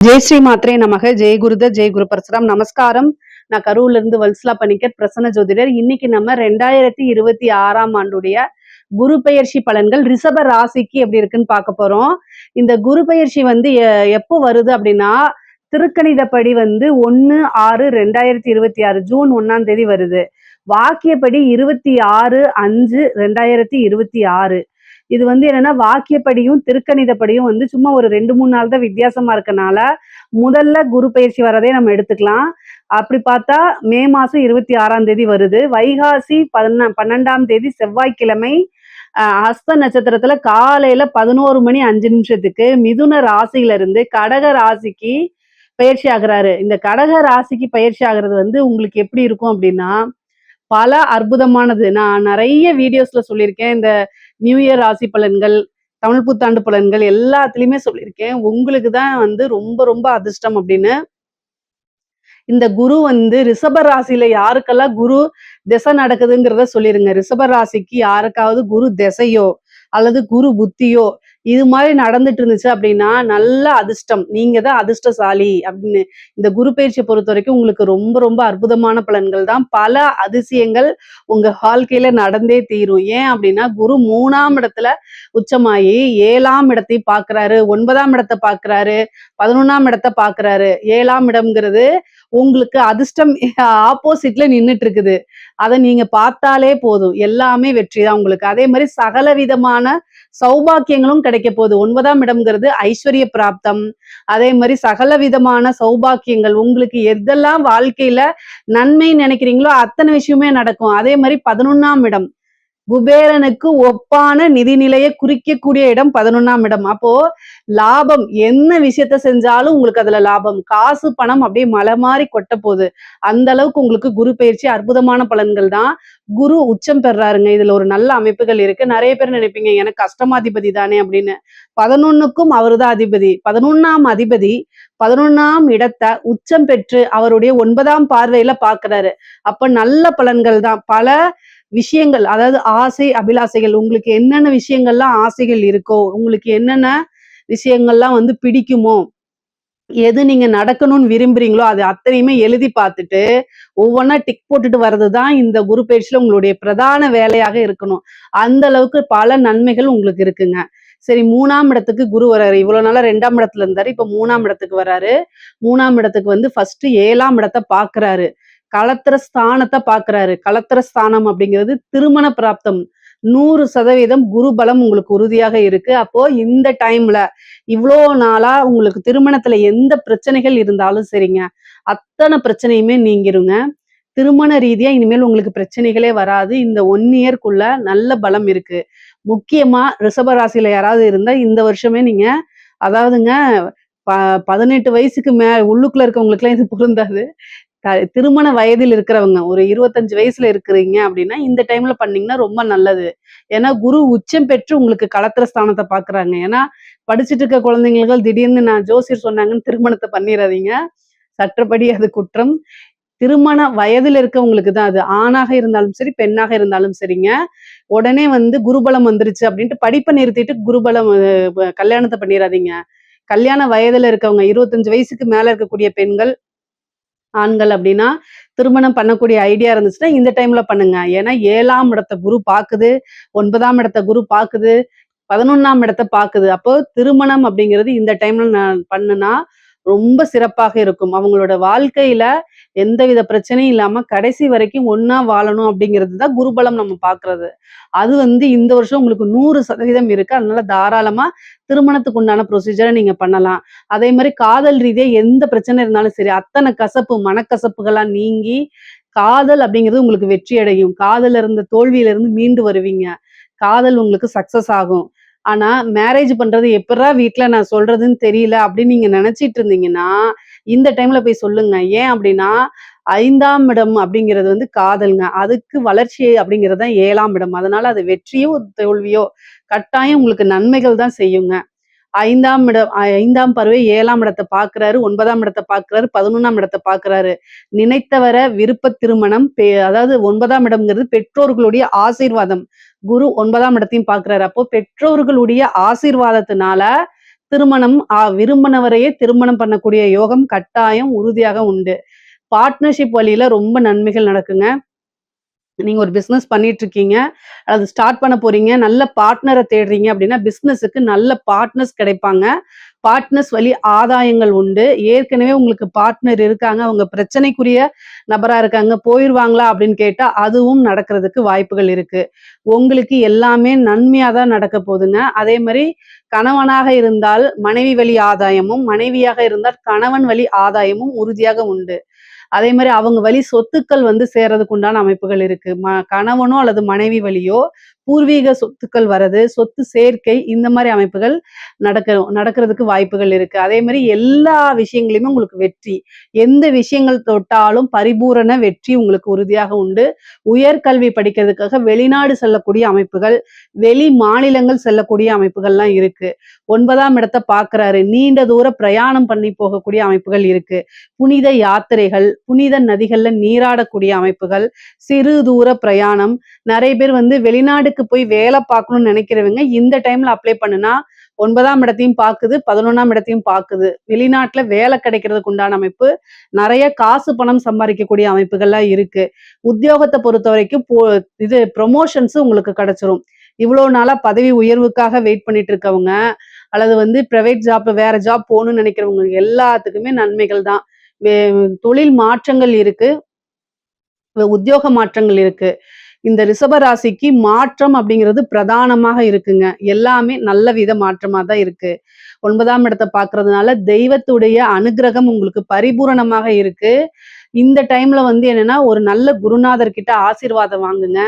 ஜெய் ஸ்ரீ மாத்ரே நமக. ஜெய் குருத ஜெய் குரு பரசுராம். நமஸ்காரம். நான் கரூர்ல இருந்து வல்சலா பணிக்கர், பிரசன்ன ஜோதிடர். இன்னைக்கு நம்ம 2026ஆம் ஆண்டுடைய குரு பெயர்ச்சி பலன்கள் ரிஷப ராசிக்கு எப்படி இருக்குன்னு பார்க்க போறோம். இந்த குரு பெயர்ச்சி எப்போ வருது அப்படின்னா, திருக்கணிதப்படி 1/6/2026 ஜூன் 1ஆம் தேதி வருது. வாக்கியப்படி 26/5/2026. இது என்னன்னா வாக்கியப்படியும் திருக்கணிதப்படியும் சும்மா ஒரு 2-3 நாள் தான் வித்தியாசமா இருக்கனால முதல்ல குரு பயிற்சி வரதே நம்ம எடுத்துக்கலாம். அப்படி பார்த்தா மே மாசம் 26ஆம் தேதி வருது. வைகாசி 12ஆம் தேதி செவ்வாய்க்கிழமை ஹஸ்த நட்சத்திரத்துல காலையில 11:05 மிதுன ராசியில இருந்து கடக ராசிக்கு பயிற்சி ஆகுறாரு. இந்த கடக ராசிக்கு பயிற்சி ஆகுறது உங்களுக்கு எப்படி இருக்கும் அப்படின்னா, பல அற்புதமானது. நான் நிறைய வீடியோஸ்ல சொல்லியிருக்கேன். இந்த நியூ இயர் ராசி பலன்கள், தமிழ் புத்தாண்டு பலன்கள் எல்லாத்துலயுமே சொல்லியிருக்கேன். உங்களுக்கு தான் ரொம்ப ரொம்ப அதிர்ஷ்டம் அப்படின்னு. இந்த குரு ரிஷப ராசியில யாருக்கெல்லாம் குரு திசை நடக்குதுங்கிறத சொல்லிருங்க. ரிஷப ராசிக்கு யாருக்காவது குரு திசையோ அல்லது குரு புத்தியோ இது மாதிரி நடந்துட்டு இருந்துச்சு அப்படின்னா நல்ல அதிர்ஷ்டம், நீங்க தான் அதிர்ஷ்டசாலி அப்படின்னு. இந்த குரு பயிற்சியை பொறுத்த வரைக்கும் உங்களுக்கு ரொம்ப ரொம்ப அற்புதமான பலன்கள் தான். பல அதிசயங்கள் உங்க வாழ்க்கையில நடந்தே தீரும். ஏன் அப்படின்னா குரு 3ஆம் இடத்துல உச்சமாயி 7ஆம் இடத்தை பாக்குறாரு, 9ஆம் இடத்தை பாக்குறாரு, 11ஆம் இடத்தை பாக்குறாரு. 7ஆம் இடம்ங்கிறது உங்களுக்கு அதிர்ஷ்டம் ஆப்போசிட்ல நின்றுட்டு இருக்குது. அதை நீங்க பார்த்தாலே போதும், எல்லாமே வெற்றி தான் உங்களுக்கு. அதே மாதிரி சகல விதமான சௌபாக்கியங்களும் கிடைக்க போகுது. 9ஆம் இடம்ங்கிறது ஐஸ்வர்ய பிராப்தம். அதே மாதிரி சகல விதமான சௌபாக்கியங்கள் உங்களுக்கு எதெல்லாம் வாழ்க்கையில நன்மை நினைக்கிறீங்களோ அத்தனை விஷயமே நடக்கும். அதே மாதிரி 11ஆம் இடம் குபேரனுக்கு ஒப்பான நிதிநிலையை குறிக்கக்கூடிய இடம் 11ஆம் இடம். அப்போ லாபம், என்ன விஷயத்த செஞ்சாலும் உங்களுக்கு அதுல லாபம், காசு பணம் அப்படியே மலை மாதிரி கொட்ட போகுது. அந்த அளவுக்கு உங்களுக்கு குரு பயிற்சி அற்புதமான பலன்கள் தான். குரு உச்சம் பெறாருங்க. இதுல ஒரு நல்ல அமைப்புகள் இருக்கு. நிறைய பேர் நினைப்பீங்க எனக்கு அஷ்டமாதிபதி தானே அப்படின்னு. 11க்கும் அவருதான் அதிபதி. 11ஆம் அதிபதி 11ஆம் இடத்தை உச்சம் பெற்று அவருடைய 9ஆம் பார்வையில பாக்குறாரு. அப்ப நல்ல பலன்கள் தான். பல விஷயங்கள், அதாவது ஆசை அபிலாசைகள், உங்களுக்கு என்னென்ன விஷயங்கள்லாம் ஆசைகள் இருக்கோ, உங்களுக்கு என்னென்ன விஷயங்கள்லாம் பிடிக்குமோ, எது நீங்க நடக்கணும்னு விரும்புறீங்களோ அது அத்தனையுமே எழுதி பார்த்துட்டு ஒவ்வொன்னா டிக் போட்டுட்டு வர்றதுதான் இந்த குரு பயிற்சியில உங்களுடைய பிரதான வேலையாக இருக்கணும். அந்த அளவுக்கு பல நன்மைகள் உங்களுக்கு இருக்குங்க. சரி, 3ஆம் இடத்துக்கு குரு வர்றாரு. இவ்வளவு நாளா 2ஆம் இடத்துல இருந்தாரு, இப்ப 3ஆம் இடத்துக்கு வர்றாரு. 3ஆம் இடத்துக்கு ஃபர்ஸ்ட் 7ஆம் இடத்தை பாக்குறாரு, களத்திர ஸ்தானத்தை பாக்குறாரு. களத்திர ஸ்தானம் அப்படிங்கிறது திருமண பிராப்தம். 100% குரு பலம் உங்களுக்கு உறுதியாக இருக்கு. அப்போ இந்த டைம்ல இவ்வளோ நாளா உங்களுக்கு திருமணத்துல எந்த பிரச்சனைகள் இருந்தாலும் சரிங்க, அத்தனை பிரச்சனையுமே நீங்கிருங்க. திருமண ரீதியா இனிமேல் உங்களுக்கு பிரச்சனைகளே வராது. இந்த 1 இயர்க்குள்ள நல்ல பலம் இருக்கு. முக்கியமா ரிஷபராசியில யாராவது இருந்தா இந்த வருஷமே நீங்க, அதாவதுங்க 18 வயசுக்கு உள்ளுக்குள்ள இருக்கவங்களுக்கு எல்லாம் இது பொருந்தாது. திருமண வயதில் இருக்கிறவங்க, ஒரு 25 வயசுல இருக்கிறீங்க அப்படின்னா இந்த டைம்ல பண்ணீங்கன்னா ரொம்ப நல்லது. ஏன்னா குரு உச்சம் பெற்று உங்களுக்கு களத்திர ஸ்தானத்தை பாக்குறாங்க. ஏன்னா படிச்சுட்டு இருக்க குழந்தைங்களுக்கு திடீர்னு நான் ஜோசியர் சொன்னாங்கன்னு திருமணத்தை பண்ணிடாதீங்க. சட்டப்படி அது குற்றம். திருமண வயதுல இருக்கவங்களுக்கு தான் அது. ஆணாக இருந்தாலும் சரி, பெண்ணாக இருந்தாலும் சரிங்க. உடனே குருபலம் வந்துருச்சு அப்படின்ட்டு படிப்பை நிறுத்திட்டு குருபலம் கல்யாணத்தை பண்ணிடாதீங்க. கல்யாண வயதுல இருக்கவங்க 25 வயசுக்கு மேல இருக்கக்கூடிய பெண்கள், ஆண்கள் அப்படின்னா திருமணம் பண்ணக்கூடிய ஐடியா இருந்துச்சுன்னா இந்த டைம்ல பண்ணுங்க. ஏன்னா 7ஆம் இடத்தை குரு பாக்குது, 9ஆம் இடத்தை குரு பாக்குது, 11ஆம் இடத்தை பாக்குது. அப்போ திருமணம் அப்படிங்கிறது இந்த டைம்ல நான் பண்ணுனா ரொம்ப சிறப்பாக இருக்கும். அவங்களோட வாழ்க்கையில எந்தவித பிரச்சனையும் இல்லாம கடைசி வரைக்கும் ஒண்ணா வாழணும் அப்படிங்கிறது தான் குருபலம் நம்ம பாக்குறது. அது இந்த வருஷம் உங்களுக்கு 100% இருக்கு. அதனால தாராளமா திருமணத்துக்கு உண்டான ப்ரொசீஜரை நீங்க பண்ணலாம். அதே மாதிரி காதல் ரீதியா எந்த பிரச்சனை இருந்தாலும் சரி, அத்தனை கசப்பு மனக்கசப்புகளா நீங்கி காதல் அப்படிங்கிறது உங்களுக்கு வெற்றி அடையும். காதல்ல இருந்த தோல்வியில இருந்து மீண்டு வருவீங்க. காதல் உங்களுக்கு சக்சஸ் ஆகும். ஆனா மேரேஜ் பண்றது எப்படா வீட்ல நான் சொல்றதுன்னு தெரியல அப்படின்னு நீங்க நினைச்சிட்டு இருந்தீங்கன்னா இந்த டைம்ல போய் சொல்லுங்க. ஏன் அப்படின்னா 5ஆம் இடம் அப்படிங்கிறது காதல்ங்க. அதுக்கு வளர்ச்சி அப்படிங்கிறது தான் 7ஆம் இடம். அதனால அது வெற்றியோ தோல்வியோ கட்டாயம் உங்களுக்கு நன்மைகள் தான் செய்யுங்க. 5ஆம் இடம் 5ஆம் பார்வை 7ஆம் இடத்தை பாக்குறாரு, 9ஆம் இடத்தை பாக்குறாரு, 11ஆம் இடத்தை பாக்குறாரு. நினைத்தவர விருப்ப திருமணம். அதாவது 9ஆம் இடம்ங்கிறது பெற்றோர்களுடைய ஆசீர்வாதம். குரு 9ஆம் இடத்தையும் பாக்குறாரு. அப்போ பெற்றோர்களுடைய ஆசீர்வாதத்தினால திருமணம் விரும்பினவரையே திருமணம் பண்ணக்கூடிய யோகம் கட்டாயம் உறுதியாக உண்டு. பார்ட்னர்ஷிப் வழியில ரொம்ப நன்மைகள் நடக்குங்க. நீங்க ஒரு பிசினஸ் பண்ணிட்டு இருக்கீங்க. அது ஸ்டார்ட் பண்ண போறீங்க. நல்ல பார்ட்னர தேடுறீங்க அப்படின்னா, பிசினஸுக்கு நல்ல பார்ட்னர்ஸ் கிடைப்பாங்க. பார்ட்னர்ஸ் வழி ஆதாயங்கள் உண்டு. ஏற்கனவே உங்களுக்கு பார்ட்னர் இருக்காங்க. அவங்க பிரச்சனைக்குரிய நபரா இருக்காங்க. போயிருவாங்களா அப்படின்னு கேட்டா, அதுவும் நடக்கிறதுக்கு வாய்ப்புகள் இருக்கு. உங்களுக்கு எல்லாமே நன்மையா தான் நடக்க போதுங்க. அதே மாரி கணவனாக இருந்தால் மனைவி வழி ஆதாயமும், மனைவியாக இருந்தால் கணவன் வழி ஆதாயமும் உறுதியாக உண்டு. அதே மாரி அவங்க வழி சொத்துக்கள் வந்து சேர்றதுக்கு உண்டான அமைப்புகள் இருக்கு. கணவனோ அல்லது மனைவி வழியோ பூர்வீக சொத்துக்கள் வரது, சொத்து சேர்க்கை இந்த மாரி அமைப்புகள் நடக்கிறதுக்கு வாய்ப்புகள் இருக்கு. அதே மாரி எல்லா விஷயங்களையுமே உங்களுக்கு வெற்றி. எந்த விஷயங்கள் தொட்டாலும் பரிபூரண வெற்றி உங்களுக்கு உறுதியாக உண்டு. உயர்கல்வி படிக்கிறதுக்காக வெளிநாடு செல்லக்கூடிய அமைப்புகள், வெளி மாநிலங்கள் செல்லக்கூடிய அமைப்புகள்லாம் இருக்கு. 9ஆம் இடத்த பார்க்குறாரு. நீண்ட தூர பிரயாணம் பண்ணி போகக்கூடிய அமைப்புகள் இருக்கு. புனித யாத்திரைகள், புனித நதிகள்ல நீராடக்கூடிய அமைப்புகள், சிறு தூர பிரயாணம். நிறைய பேர் வந்து வெளிநாடுக்கு போய் வேலை பார்க்கணும்னு நினைக்கிறவங்க இந்த டைம்ல அப்ளை பண்ணுனா 9ஆம் இடத்தையும் பார்க்குது, 11ஆம் இடத்தையும் பார்க்குது. வெளிநாட்டுல வேலை கிடைக்கிறதுக்கு உண்டான அமைப்பு, நிறைய காசு பணம் சம்பாதிக்கக்கூடிய அமைப்புகள்லாம் இருக்கு. உத்தியோகத்தை பொறுத்த வரைக்கும் இது ப்ரொமோஷன்ஸ் உங்களுக்கு கிடைச்சிரும். இவ்வளோ நாளா பதவி உயர்வுக்காக வெயிட் பண்ணிட்டு இருக்கவங்க, அல்லது வந்து பிரைவேட் ஜாப் வேற ஜாப் போகணும்னு நினைக்கிறவங்க எல்லாத்துக்குமே நன்மைகள் தான். வே தொழில் மாற்றங்கள் இருக்கு. உத்தியோக மாற்றங்கள் இருக்கு. இந்த ரிஷப ராசிக்கு மாற்றம் அப்படிங்கிறது பிரதானமாக இருக்குங்க. எல்லாமே நல்ல வித மாற்றமா தான் இருக்கு. 9ஆம் இடத்த பார்க்கறதுனால தெய்வத்துடைய அனுக்கிரகம் உங்களுக்கு பரிபூரணமாக இருக்கு. இந்த டைம்ல வந்து என்னன்னா, ஒரு நல்ல குருநாதர் கிட்ட ஆசீர்வாதம் வாங்குங்க.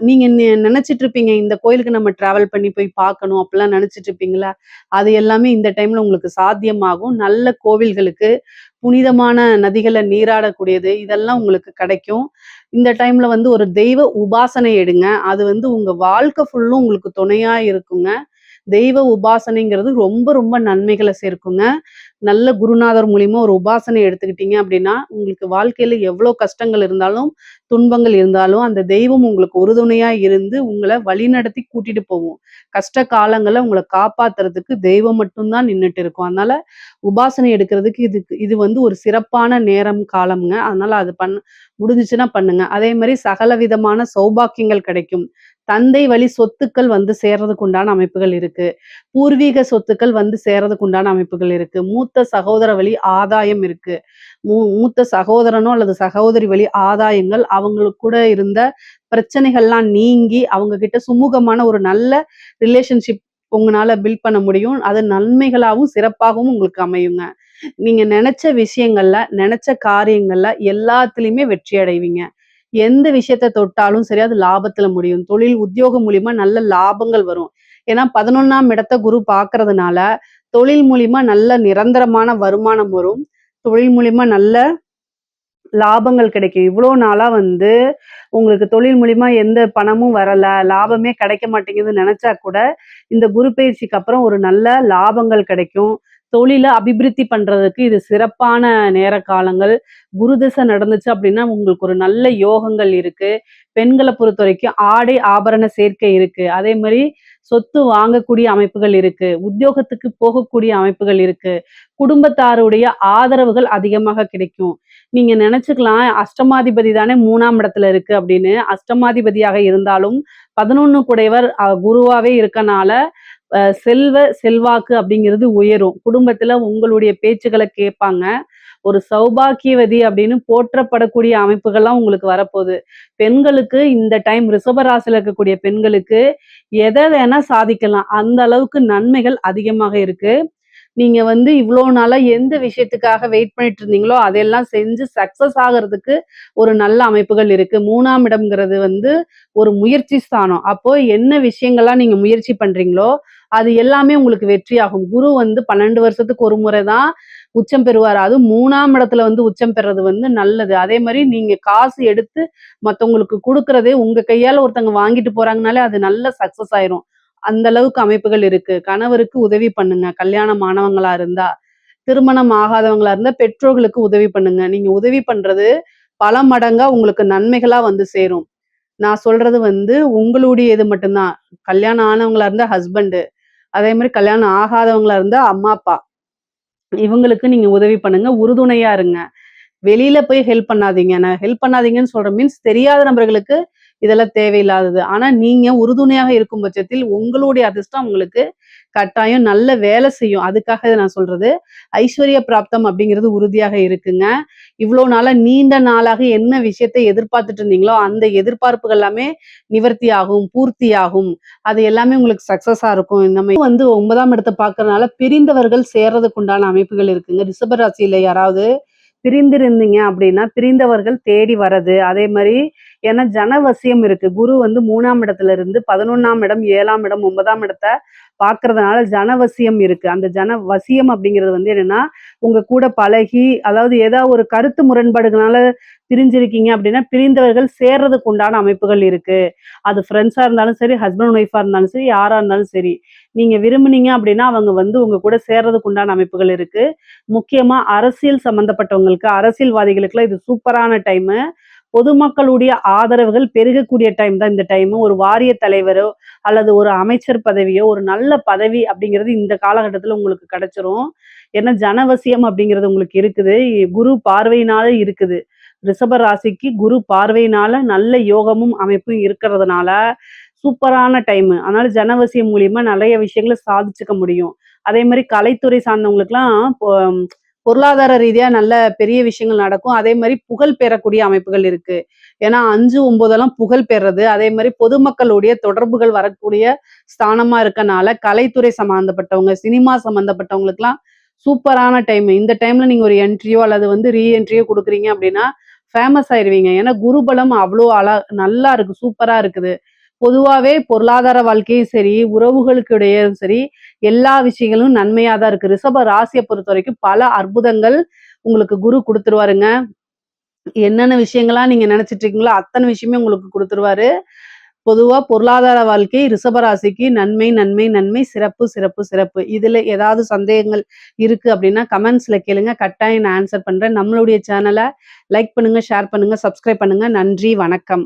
நீங்க நினைச்சிட்டு இருப்பீங்க, இந்த கோயிலுக்கு நம்ம டிராவல் பண்ணி போய் பார்க்கணும் அப்படிலாம் நினைச்சிட்டு இருப்பீங்களா? அது எல்லாமே இந்த டைம்ல உங்களுக்கு சாத்தியமாகும். நல்ல கோவில்களுக்கு, புனிதமான நதிகள்ல நீராடக்கூடியது, இதெல்லாம் உங்களுக்கு கிடைக்கும். இந்த டைம்ல வந்து ஒரு தெய்வ உபாசனை எடுங்க. அது வந்து உங்க வாழ்க்கை ஃபுல்லும் உங்களுக்கு துணையா இருக்குங்க. தெய்வ உபாசனைங்கிறது ரொம்ப ரொம்ப நன்மைகள சேர்க்குங்க. நல்ல குருநாதர் மூலியமா ஒரு உபாசனை எடுத்துக்கிட்டீங்க அப்படின்னா, உங்களுக்கு வாழ்க்கையில எவ்வளோ கஷ்டங்கள் இருந்தாலும், துன்பங்கள் இருந்தாலும், அந்த தெய்வம் உங்களுக்கு உறுதுணையா இருந்து உங்கள வழிநடத்தி கூட்டிட்டு போகும். கஷ்ட காலங்கள்ல உங்கள காப்பாத்துறதுக்கு தெய்வம் மட்டும் தான் நின்னுட்டு இருக்கும். அதனால உபாசனை எடுக்கிறதுக்கு இது வந்து ஒரு சிறப்பான நேரம், காலம்ங்க. அதனால அது முடிஞ்சுச்சுன்னா பண்ணுங்க. அதே மாரி சகல விதமான சௌபாக்கியங்கள் கிடைக்கும். தந்தை வழி சொத்துக்கள் வந்து சேர்றதுக்கு உண்டான அமைப்புகள் இருக்கு. பூர்வீக சொத்துக்கள் வந்து சேர்றதுக்கு உண்டான அமைப்புகள் இருக்கு. மூத்த சகோதர வழி ஆதாயம் இருக்கு. மூத்த சகோதரனோ அல்லது சகோதரி வழி ஆதாயங்கள் அவங்களுக்கு கூட இருந்த பிரச்சனைகள்லாம் நீங்கி அவங்க கிட்ட சுமூகமான ஒரு நல்ல ரிலேஷன்ஷிப் உங்களால பில்ட் பண்ண முடியும். அது நன்மைகளாவும் சிறப்பாகவும் உங்களுக்கு அமையுங்க. நீங்க நினைச்ச விஷயங்கள்ல, நினைச்ச காரியங்கள்ல எல்லாத்துலயுமே வெற்றி அடைவீங்க. எந்த விஷயத்த தொட்டாலும் சரி, அது லாபத்துல முடியும். தொழில், உத்தியோகம் மூலியமா நல்ல லாபங்கள் வரும். ஏன்னா 11ஆம் இடத்த குரு பார்க்கறதுனால, தொழில் மூலியமா நல்ல நிரந்தரமான வருமானம் வரும். தொழில் மூலியமா நல்ல லாபங்கள் கிடைக்கும். இவ்வளோ நாளா வந்து உங்களுக்கு தொழில் மூலியமா எந்த பணமும் வரல, லாபமே கிடைக்க மாட்டேங்குதுன்னு நெனச்சா கூட, இந்த குரு பெயர்ச்சிக்கு அப்புறம் ஒரு நல்ல லாபங்கள் கிடைக்கும். தொழில அபிவிருத்தி பண்றதுக்கு இது சிறப்பான நேர காலங்கள். குரு திசை நடந்துச்சு அப்படின்னா, உங்களுக்கு ஒரு நல்ல யோகங்கள் இருக்கு. பெண்கள பொறுத்தவரைக்கும் ஆடை, ஆபரண சேர்க்கை இருக்கு. அதே மாரி சொத்து வாங்கக்கூடிய அமைப்புகள் இருக்கு. உத்தியோகத்துக்கு போகக்கூடிய அமைப்புகள் இருக்கு. குடும்பத்தாருடைய ஆதரவுகள் அதிகமாக கிடைக்கும். நீங்க நெனச்சுக்கலாம், அஷ்டமாதிபதி தானே 3ஆம் இடத்துல இருக்கு அப்படின்னு. அஷ்டமாதிபதியாக இருந்தாலும் 11 குடையவர் குருவாவே இருக்கனால, செல்வாக்கு அப்படிங்கிறது உயரும். குடும்பத்துல உங்களுடைய பேச்சுக்கள கேட்பாங்க. ஒரு சௌபாக்கியவதி அப்படின்னு போற்றப்படக்கூடிய அமைப்புகள்லாம் உங்களுக்கு வரப்போகுது. பெண்களுக்கு இந்த டைம் ரிஷப ராசியில இருக்கக்கூடிய பெண்களுக்கு எத வேணா சாதிக்கலாம். அந்த அளவுக்கு நன்மைகள் அதிகமாக இருக்கு. நீங்க வந்து இவ்ளோ நாளா எந்த விஷயத்துக்காக வெயிட் பண்ணிட்டு இருந்தீங்களோ, அதெல்லாம் செஞ்சு சக்சஸ் ஆகுறதுக்கு ஒரு நல்ல அமைப்புகள் இருக்கு. 3ஆம் இடம்ங்கிறது வந்து ஒரு முயற்சி ஸ்தானம். அப்போ என்ன விஷயங்கள்லாம் நீங்க முயற்சி பண்றீங்களோ, அது எல்லாமே உங்களுக்கு வெற்றியாகும். குரு வந்து 12 வருஷத்துக்கு ஒரு முறை தான் உச்சம் பெறுவாரு. அதுவும் 3ஆம் இடத்துல வந்து உச்சம் பெறது வந்து நல்லது. அதே மாரி நீங்க காசு எடுத்து மத்தவங்களுக்கு குடுக்குறதே உங்க கையால ஒருத்தவங்க வாங்கிட்டு போறாங்கனாலே அது நல்ல சக்சஸ் ஆயிரும். அந்த அளவுக்கு அமைப்புகள் இருக்கு. கணவருக்கு உதவி பண்ணுங்க. கல்யாணம் ஆனவங்களா இருந்தா. திருமணம் ஆகாதவங்களா இருந்தா பெற்றோர்களுக்கு உதவி பண்ணுங்க. நீங்க உதவி பண்றது பல மடங்கா உங்களுக்கு நன்மைகளா வந்து சேரும். நான் சொல்றது வந்து உங்களுடையது மட்டும் தான். கல்யாணம் ஆனவங்களா இருந்தா ஹஸ்பண்ட். அதே மாதிரி கல்யாணம் ஆகாதவங்களா இருந்தா அம்மா, அப்பா இவங்களுக்கு நீங்க உதவி பண்ணுங்க. உறுதுணையா இருங்க. வெளியில போய் ஹெல்ப் பண்ணாதீங்க. நான் ஹெல்ப் பண்ணாதீங்கன்னு சொல்றேன் மீன்ஸ் தெரியாத நபர்களுக்கு இதெல்லாம் தேவையில்லாதது. ஆனா நீங்க உறுதுணையாக இருக்கும் பட்சத்தில் உங்களுடைய அதிர்ஷ்டம் உங்களுக்கு கட்டாயம் நல்ல வேலை செய்யும். அதுக்காக இத நான் சொல்றது. ஐஸ்வர்ய பிராப்தம் அப்படிங்கிறது உறுதியாக இருக்குங்க. இவ்ளோ நாளா நீண்ட நாளாக என்ன விஷயத்தை எதிர்பார்த்துட்டு இருந்தீங்களோ, அந்த எதிர்பார்ப்புகள் எல்லாமே நிவர்த்தி ஆகும், பூர்த்தியாகும். அது எல்லாமே உங்களுக்கு சக்சஸா இருக்கும். நம்ம வந்து 9ஆம் இடத்த பார்க்கறனால பிரிந்தவர்கள் சேர்றதுக்கு உண்டான அமைப்புகள் இருக்குங்க. ரிஷப ராசியில யாராவது பிரிந்திருந்தீங்க அப்படின்னா, பிரிந்தவர்கள் தேடி வரது. அதே மாரி ஏன்னா ஜனவசியம் இருக்கு. குரு வந்து 3ஆம் இடத்துல இருந்து 11ஆம் இடம், 7ஆம் இடம், 9ஆம் இடத்த பார்க்கறதுனால ஜனவசியம் இருக்கு. அந்த ஜனவசியம் அப்படிங்கிறது வந்து என்னன்னா, உங்க கூட பழகி அதாவது ஏதாவது ஒரு கருத்து முரண்பாடுகளால பிரிஞ்சிருக்கீங்க அப்படின்னா, பிரிந்தவர்கள் சேர்றதுக்கு உண்டான அமைப்புகள் இருக்கு. அது ஃப்ரெண்ட்ஸா இருந்தாலும் சரி, ஹஸ்பண்ட் அண்ட் ஒய்ஃபா இருந்தாலும் சரி, யாரா இருந்தாலும் சரி. நீங்க விரும்புனீங்க அப்படின்னா, அவங்க வந்து உங்க கூட சேர்றதுக்கு உண்டான அமைப்புகள் இருக்கு. முக்கியமா அரசியல் சம்மந்தப்பட்டவங்களுக்கு, அரசியல்வாதிகளுக்குலாம் இது சூப்பரான டைமு. பொதுமக்களுடைய ஆதரவுகள் பெருகக்கூடிய டைம் தான் இந்த டைமு. ஒரு வாரிய தலைவரோ, அல்லது ஒரு அமைச்சர் பதவியோ, ஒரு நல்ல பதவி அப்படிங்கிறது இந்த காலகட்டத்தில உங்களுக்கு கிடைச்சிரும். ஏன்னா ஜனவசியம் அப்படிங்கிறது உங்களுக்கு இருக்குது. குரு பார்வையினால இருக்குது. ரிஷப ராசிக்கு குரு பார்வையினால நல்ல யோகமும், அமைப்பும் இருக்கிறதுனால, சூப்பரான டைமு. அதனால ஜனவசியம் மூலியமா நெறைய விஷயங்கள சாதிச்சுக்க முடியும். அதே மாரி கலைத்துறை சார்ந்தவங்களுக்குலாம் பொருளாதார ரீதியா நல்ல பெரிய விஷயங்கள் நடக்கும். அதே மாரி புகழ் பெறக்கூடிய அமைப்புகள் இருக்கு. ஏன்னா 5, 9 புகழ் பெறது. அதே மாரி பொதுமக்களுடைய தொடர்புகள் வரக்கூடிய ஸ்தானமா இருக்கனால, கலைத்துறை சம்மந்தப்பட்டவங்க, சினிமா சம்மந்தப்பட்டவங்களுக்குலாம் சூப்பரான டைமு. இந்த டைம்ல நீங்க ஒரு என்ட்ரியோ அல்லது வந்து என்ட்ரியோ குடுக்குறீங்க அப்படின்னா, ஃபேமஸ் ஆயிருவீங்க. ஏன்னா குருபலம் அவ்ளோ நல்லா இருக்கு. சூப்பரா இருக்குது. பொதுவாவே பொருளாதார வாழ்க்கையும் சரி, உறவுகளுக்கு இடையேயும் சரி, எல்லா விஷயங்களும் நன்மையா தான் இருக்கு. ரிஷப ராசிய பொறுத்தவரைக்கும் பல அற்புதங்கள் உங்களுக்கு குரு குடுத்துருவாருங்க. என்னென்ன விஷயங்கள்லாம் நீங்க நெனச்சிட்டு இருக்கீங்களோ, அத்தன விஷயமே உங்களுக்கு குடுத்துருவாரு. பொதுவா பொருளாதார வாழ்க்கை ரிஷப ராசிக்கு நன்மை, நன்மை, நன்மை, சிறப்பு, சிறப்பு, சிறப்பு. இதுல ஏதாவது சந்தேகங்கள் இருக்கு அப்டின்னா, கமெண்ட்ஸ்ல கேளுங்க. கட்டாயம் நான் ஆன்சர் பண்றேன். நம்மளுடைய சேனல லைக் பண்ணுங்க, ஷேர் பண்ணுங்க, சப்ஸ்கிரைப் பண்ணுங்க. நன்றி, வணக்கம்.